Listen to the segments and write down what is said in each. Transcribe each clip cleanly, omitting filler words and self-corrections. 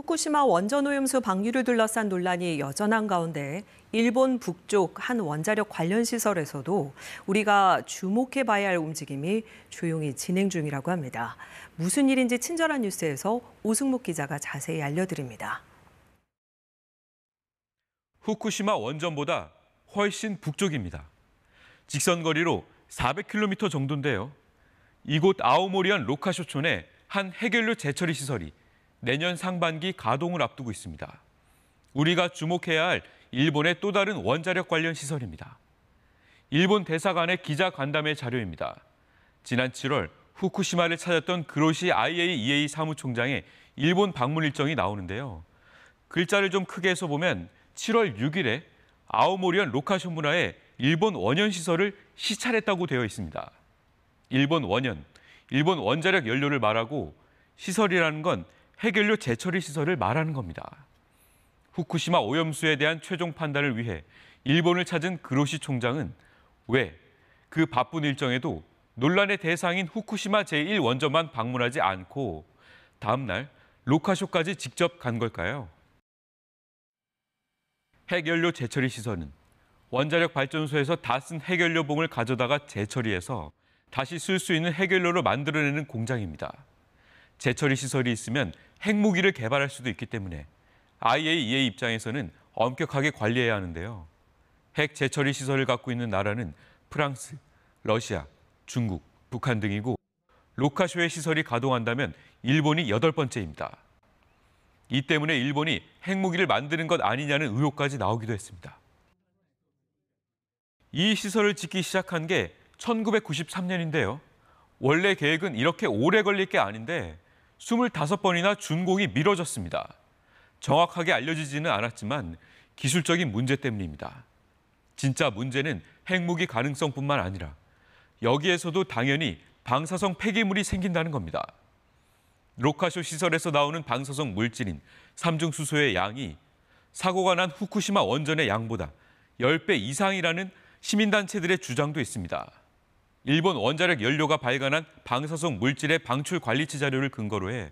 후쿠시마 원전오염수 방류를 둘러싼 논란이 여전한 가운데 일본 북쪽 한 원자력 관련 시설에서도 우리가 주목해봐야 할 움직임이 조용히 진행 중이라고 합니다. 무슨 일인지 친절한 뉴스에서 오승목 기자가 자세히 알려드립니다. 후쿠시마 원전보다 훨씬 북쪽입니다. 직선 거리로 400km 정도인데요. 이곳 아오모리현 로카쇼촌의 한 해결료 재처리 시설이 내년 상반기 가동을 앞두고 있습니다. 우리가 주목해야 할 일본의 또 다른 원자력 관련 시설입니다. 일본 대사관의 기자 간담회 자료입니다. 지난 7월 후쿠시마를 찾았던 그로시 IAEA 사무총장의 일본 방문 일정이 나오는데요. 글자를 좀 크게 해서 보면 7월 6일에 아오모리현 로카쇼 문화에 일본 원전 시설을 시찰했다고 되어 있습니다. 일본 원전, 일본 원자력 연료를 말하고 시설이라는 건 해결료 재처리 시설을 말하는 겁니다. 후쿠시마 오염수에 대한 최종 판단을 위해 일본을 찾은 그로시 총장은 왜 그 바쁜 일정에도 논란의 대상인 후쿠시마 제1원전만 방문하지 않고 다음 날 로카쇼까지 직접 간 걸까요? 해결료 재처리 시설은 원자력 발전소에서 다 쓴 해결료 봉을 가져다가 재처리해서 다시 쓸 수 있는 해결료로 만들어내는 공장입니다. 재처리 시설이 있으면 핵무기를 개발할 수도 있기 때문에 IAEA 입장에서는 엄격하게 관리해야 하는데요. 핵 재처리 시설을 갖고 있는 나라는 프랑스, 러시아, 중국, 북한 등이고 로카쇼의 시설이 가동한다면 일본이 8번째입니다. 이 때문에 일본이 핵무기를 만드는 것 아니냐는 의혹까지 나오기도 했습니다. 이 시설을 짓기 시작한 게 1993년인데요. 원래 계획은 이렇게 오래 걸릴 게 아닌데 25번이나 준공이 미뤄졌습니다. 정확하게 알려지지는 않았지만 기술적인 문제 때문입니다. 진짜 문제는 핵무기 가능성뿐만 아니라 여기에서도 당연히 방사성 폐기물이 생긴다는 겁니다. 로카쇼 시설에서 나오는 방사성 물질인 삼중수소의 양이 사고가 난 후쿠시마 원전의 양보다 10배 이상이라는 시민단체들의 주장도 있습니다. 일본 원자력 연료가 발간한 방사성 물질의 방출 관리치 자료를 근거로 해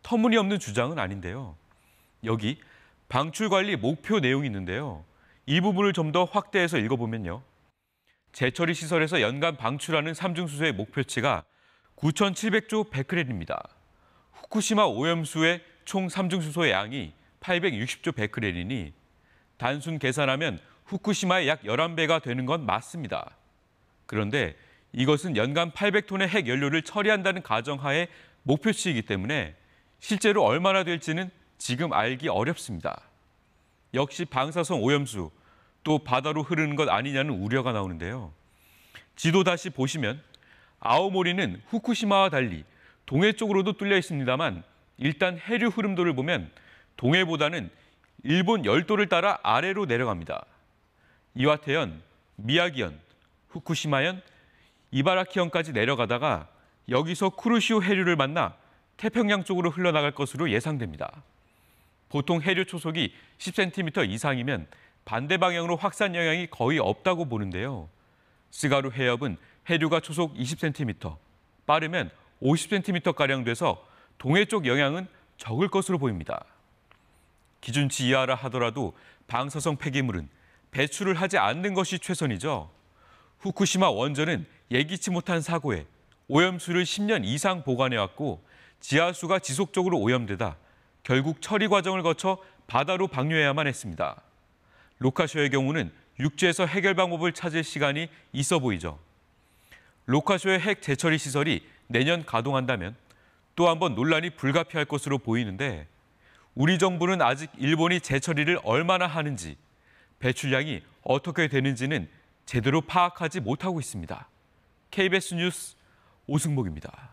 터무니없는 주장은 아닌데요. 여기 방출 관리 목표 내용이 있는데요. 이 부분을 좀 더 확대해서 읽어보면요. 재처리 시설에서 연간 방출하는 삼중수소의 목표치가 9,700조 베크렐입니다. 후쿠시마 오염수의 총 삼중수소의 양이 860조 베크렐이니 단순 계산하면 후쿠시마의 약 11배가 되는 건 맞습니다. 그런데 이것은 연간 800톤의 핵 연료를 처리한다는 가정하에 목표치이기 때문에 실제로 얼마나 될지는 지금 알기 어렵습니다. 역시 방사성 오염수, 또 바다로 흐르는 것 아니냐는 우려가 나오는데요. 지도 다시 보시면 아오모리는 후쿠시마와 달리 동해 쪽으로도 뚫려 있습니다만 일단 해류 흐름도를 보면 동해보다는 일본 열도를 따라 아래로 내려갑니다. 이와테현, 미야기현, 후쿠시마현, 이바라키현까지 내려가다가 여기서 쿠르시오 해류를 만나 태평양 쪽으로 흘러나갈 것으로 예상됩니다. 보통 해류 초속이 10cm 이상이면 반대 방향으로 확산 영향이 거의 없다고 보는데요. 스가루 해협은 해류가 초속 20cm, 빠르면 50cm가량 돼서 동해 쪽 영향은 적을 것으로 보입니다. 기준치 이하라 하더라도 방사성 폐기물은 배출을 하지 않는 것이 최선이죠. 후쿠시마 원전은 예기치 못한 사고에 오염수를 10년 이상 보관해왔고 지하수가 지속적으로 오염되다 결국 처리 과정을 거쳐 바다로 방류해야만 했습니다. 로카쇼의 경우는 육지에서 해결 방법을 찾을 시간이 있어 보이죠. 로카쇼의 핵 재처리 시설이 내년 가동한다면 또 한 번 논란이 불가피할 것으로 보이는데 우리 정부는 아직 일본이 재처리를 얼마나 하는지 배출량이 어떻게 되는지는 제대로 파악하지 못하고 있습니다. KBS 뉴스 오승목입니다.